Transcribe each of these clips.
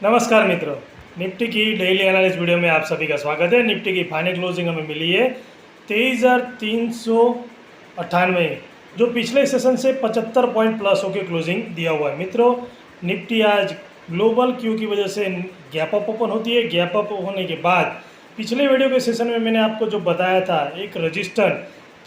नमस्कार मित्रों, निफ्टी की डेली एनालिसिस वीडियो में आप सभी का स्वागत है। निफ्टी की फाइनल क्लोजिंग हमें मिली है 23,398, जो पिछले सेशन से 75 पॉइंट प्लस होकर क्लोजिंग दिया हुआ है। मित्रों, निफ्टी आज ग्लोबल क्यू की वजह से गैप अप ओपन होती है। गैप अप होने के बाद पिछले वीडियो के सेशन में मैंने आपको जो बताया था, एक रजिस्टर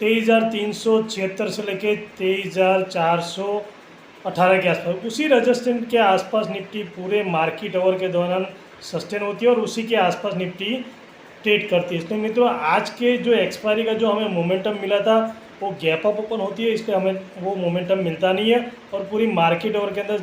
23,376 से लेके 23,418 के आसपास, उसी रजिस्टेंस के आसपास निफ्टी पूरे मार्केट आवर के दौरान सस्टेन होती है और उसी के आसपास निफ्टी ट्रेड करती है। इसलिए मित्रों, आज के जो एक्सपायरी का जो हमें मोमेंटम मिला था वो गैप अप ओपन होती है, इसलिए हमें वो मोमेंटम मिलता नहीं है और पूरी मार्केट आवर के अंदर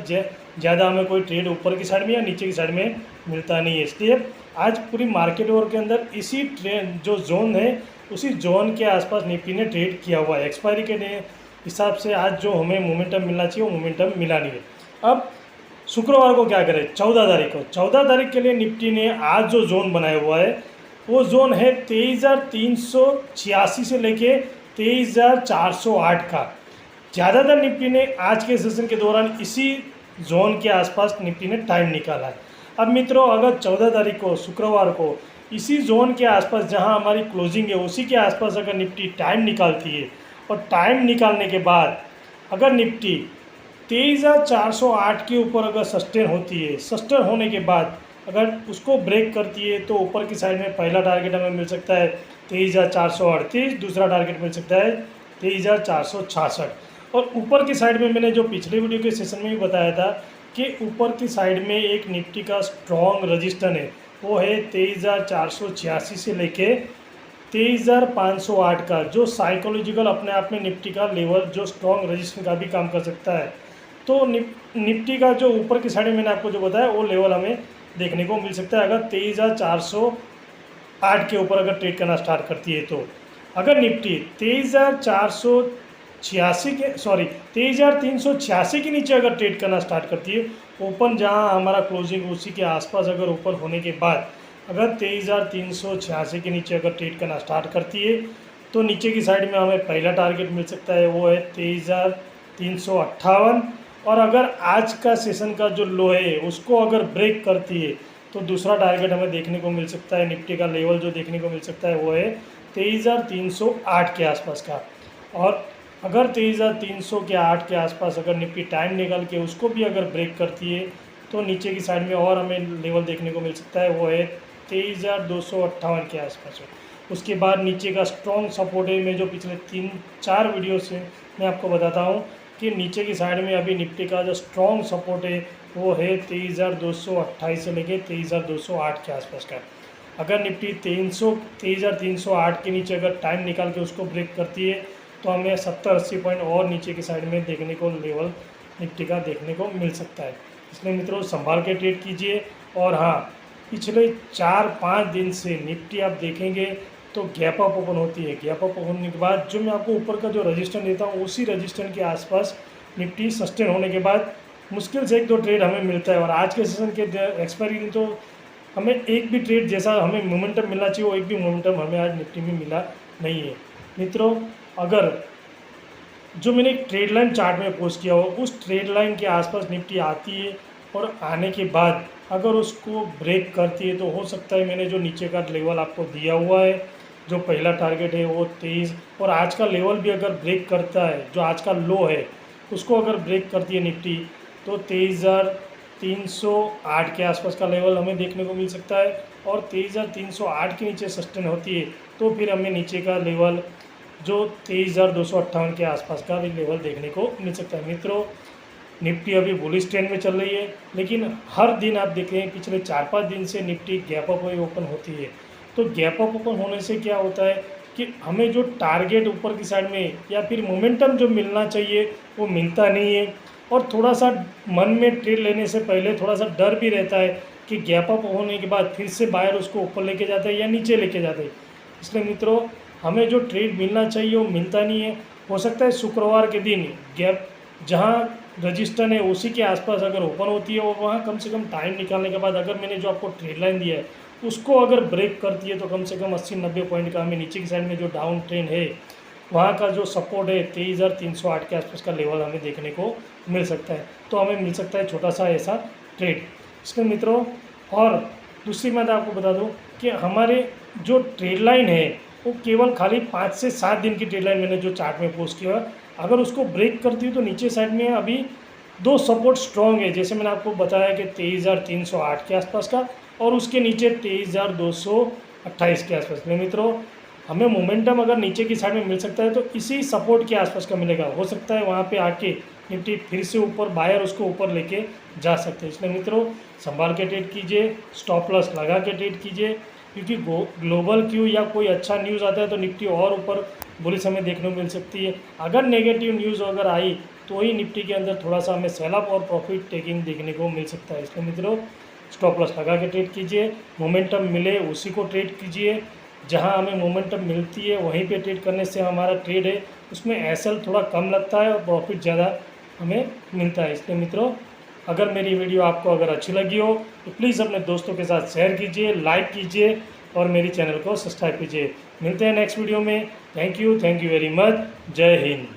ज़्यादा हमें कोई ट्रेड ऊपर की साइड में या नीचे की साइड में मिलता नहीं है। इसलिए आज पूरी मार्केट आवर के अंदर इसी ट्रेड जो जोन है उसी जोन के आसपास निफ्टी ने ट्रेड किया हुआ है। एक्सपायरी के हिसाब से आज जो हमें मोमेंटम मिलना चाहिए वो मोमेंटम मिला नहीं है। अब शुक्रवार को क्या करें, 14 तारीख को, 14 तारीख के लिए निफ्टी ने आज जो जोन बनाया हुआ है वो जोन है 23,386 से लेके 23,408 का। ज़्यादातर निफ्टी ने आज के सेशन के दौरान इसी जोन के आसपास निफ्टी ने टाइम निकाला है। अब मित्रों, अगर 14 तारीख को शुक्रवार को इसी जोन के आसपास जहां हमारी क्लोजिंग है उसी के आसपास अगर निफ्टी टाइम निकालती है और टाइम निकालने के बाद अगर निफ्टी 23,408 के ऊपर अगर सस्टेन होती है, सस्टेन होने के बाद अगर उसको ब्रेक करती है तो ऊपर की साइड में पहला टारगेट हमें मिल सकता है 23,438, दूसरा टारगेट मिल सकता है 23,466। और ऊपर की साइड में मैंने जो पिछले वीडियो के सेशन में भी बताया था कि ऊपर की साइड में एक निफ्टी का स्ट्रॉन्ग रजिस्टर है, वो है 23,486 से लेके 23,508 का, जो साइकोलॉजिकल अपने आप में निफ्टी का लेवल जो स्ट्रॉन्ग रजिस्टर का भी काम कर सकता है। तो निफ्टी का जो ऊपर की साइड में मैंने आपको जो बताया वो लेवल हमें देखने को मिल सकता है अगर 23,408 के ऊपर अगर ट्रेड करना स्टार्ट करती है। तो अगर निफ्टी 23,386 के नीचे अगर ट्रेड करना स्टार्ट करती है, ओपन जहां हमारा क्लोजिंग उसी के आसपास अगर ओपन होने के बाद अगर 23,386 के नीचे अगर ट्रेड करना स्टार्ट करती है तो नीचे की साइड में हमें पहला टारगेट मिल सकता है, वो है 23,358। और अगर आज का सेशन का जो लो है उसको अगर ब्रेक करती है तो दूसरा टारगेट हमें देखने को मिल सकता है, निफ्टी का लेवल जो देखने को मिल सकता है वो है 23,308 के आसपास का। और अगर 23,308 के आसपास अगर निफ्टी टाइम निकाल के उसको भी अगर ब्रेक करती है तो नीचे की साइड में और हमें लेवल देखने को मिल सकता है, वो है 23,258 के आसपास है। उसके बाद नीचे का स्ट्रॉन्ग सपोर्ट है, मैं जो पिछले 3-4 वीडियो से मैं आपको बताता हूँ कि नीचे की साइड में अभी निफ्टी का जो स्ट्रॉन्ग सपोर्ट है वो है 23,228 से लेके 23,208 के आसपास का। अगर निफ्टी 23,308 के नीचे अगर टाइम निकाल के उसको ब्रेक करती है तो हमें 70-80 पॉइंट और नीचे की साइड में देखने को लेवल निफ्टी का देखने को मिल सकता है। इसलिए मित्रों, संभाल के ट्रेड कीजिए। और हाँ, पिछले 4-5 दिन से निफ्टी आप देखेंगे तो गैप अप ओपन होती है। गैप अप होने के बाद जो मैं आपको ऊपर का जो रजिस्टर देता हूँ उसी रजिस्टर के आसपास निफ्टी सस्टेन होने के बाद मुश्किल से 1-2 ट्रेड हमें मिलता है। और आज के सेशन के एक्सपायरी दिन तो हमें एक भी ट्रेड जैसा हमें मोमेंटम मिलना चाहिए वो एक भी मोमेंटम हमें आज निफ्टी में मिला नहीं है। मित्रों, अगर जो मैंने एक ट्रेड लाइन चार्ट में पोस्ट किया हो उस ट्रेड लाइन के आसपास निफ्टी आती है और आने के बाद अगर उसको ब्रेक करती है तो हो सकता है मैंने जो नीचे का लेवल आपको दिया हुआ है, जो पहला टारगेट है वो 23, और आज का लेवल भी अगर ब्रेक करता है, जो आज का लो है उसको अगर ब्रेक करती है निफ्टी तो 23,308 के आसपास का लेवल हमें देखने को मिल सकता है। और 23,308 के नीचे सस्टेन होती है तो फिर हमें नीचे का लेवल जो 23,258 के आसपास का भी लेवल देखने को मिल सकता है। मित्रों, निफ्टी अभी बुलिश ट्रेंड में चल रही है, लेकिन हर दिन आप देखें पिछले 4-5 दिन से निफ्टी गैप अप ओपन होती है। तो गैप अप ओपन होने से क्या होता है कि हमें जो टारगेट ऊपर की साइड में या फिर मोमेंटम जो मिलना चाहिए वो मिलता नहीं है। और थोड़ा सा मन में ट्रेड लेने से पहले थोड़ा सा डर भी रहता है कि गैप अप होने के बाद फिर से बायर उसको ऊपर लेके जाता है या नीचे लेके जाता है। इसलिए मित्रों, हमें जो ट्रेड मिलना चाहिए वो मिलता नहीं है। हो सकता है शुक्रवार के दिन गैप जहाँ रजिस्टर है उसी के आसपास अगर ओपन होती है और वहाँ कम से कम टाइम निकालने के बाद अगर मैंने जो आपको ट्रेड लाइन दिया है उसको अगर ब्रेक करती है तो कम से कम 80-90 पॉइंट का हमें नीचे की साइड में जो डाउन ट्रेंड है वहाँ का जो सपोर्ट है 23,308 के आसपास का लेवल हमें देखने को मिल सकता है। तो हमें मिल सकता है छोटा सा ऐसा ट्रेड। इसलिए मित्रों, और दूसरी बात आपको बता दूं कि हमारे जो ट्रेड लाइन है वो केवल खाली 5 से 7 दिन की ट्रेड लाइन मैंने जो चार्ट में पोस्ट किया है, अगर उसको ब्रेक करती हूँ तो नीचे साइड में अभी 2 सपोर्ट स्ट्रॉन्ग है, जैसे मैंने आपको बताया कि 23,308 के आसपास का और उसके नीचे 23,228 के आसपास में। मित्रों, हमें मोमेंटम अगर नीचे की साइड में मिल सकता है तो इसी सपोर्ट के आसपास का मिलेगा, हो सकता है वहाँ पे आके निफ्टी फिर से ऊपर बायर उसको ऊपर लेके जा सकते हैं। इसलिए मित्रों, संभाल के ट्रेड कीजिए, स्टॉप लॉस लगा के ट्रेड कीजिए, क्योंकि ग्लोबल क्यू या कोई अच्छा न्यूज़ आता है तो निफ्टी और ऊपर बुलिश हमें देखने को मिल सकती है। अगर नेगेटिव न्यूज़ अगर आई तो ही निफ्टी के अंदर थोड़ा सा हमें सेल अप और प्रॉफिट टेकिंग देखने को मिल सकता है। इसलिए मित्रों, स्टॉप लॉस लगा के ट्रेड कीजिए, मोमेंटम मिले उसी को ट्रेड कीजिए, जहां हमें मोमेंटम मिलती है वहीं पे ट्रेड करने से हमारा ट्रेड है उसमें एसएल थोड़ा कम लगता है और प्रॉफिट ज़्यादा हमें मिलता है। इसलिए मित्रों, अगर मेरी वीडियो आपको अगर अच्छी लगी हो तो प्लीज़ अपने दोस्तों के साथ शेयर कीजिए, लाइक कीजिए और मेरी चैनल को सब्सक्राइब कीजिए। मिलते हैं नेक्स्ट वीडियो में। Thank you very much. जय हिंद।